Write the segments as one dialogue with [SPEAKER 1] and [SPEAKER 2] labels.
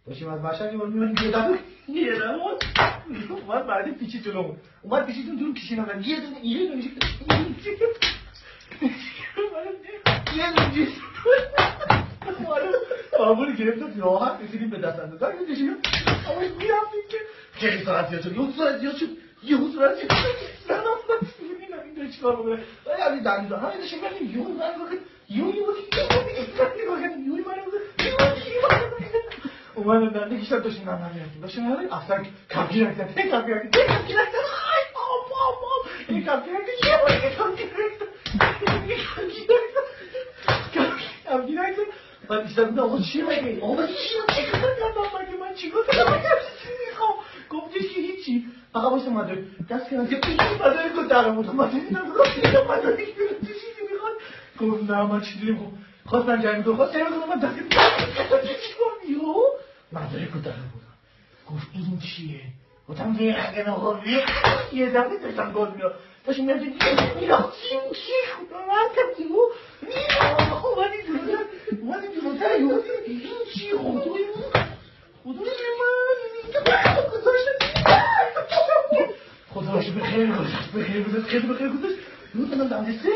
[SPEAKER 1] داشتیم از مشهد می‌بینیم یه دفعه اومد بعد پیچید جلومون اومد پیچیدون جلو کشید نزد یه دونه آمون گرفت راحت رسیدیم به دست اندازه کشیدیم آمون میرفتیم که خیلی ساعت زیاد شد یه صورت شد این چیکار بکنه ولی دلیل دارم همین داشتیم گفتیم اومدن دنده کشتن داشتیم نمی‌رفتیم داشتیم اصلا کمکی نکردن این کمکی نکردن من بیشتر بودم آقا چیه مگه؟ آقا چیه مگه من چی گفتم؟ گفتش که هیچی فقط باشه مدرک دست کنم که مدرک رو درم بودم مدرک مدرک چیزی میخواد گفت نه من چی داریم خواست من جایی میدونم خواست جایی میدونم من دست کنم مدرک رو درم بودم گفت این چیه؟ گفتم دیگه آقا یه دفعه داشتم گاز میرم داشتم میرم میرم چی خدا من کم اومدی جلوتر این چی خدای خداش بخیر گذاشت خیلی بخیر گذاشت دادم دنده سه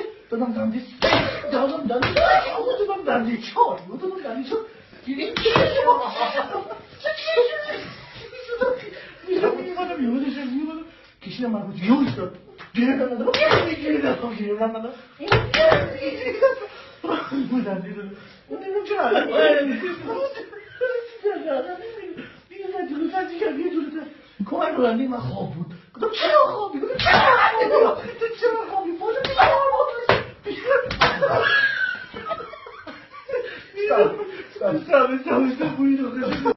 [SPEAKER 1] دادم دنده چهار این میومدم کشیدم من بود یوش داد گیردم اون چرا کمک کننده من خواب بود گفتم چرا خوابی؟ چرا خوابی؟ سلام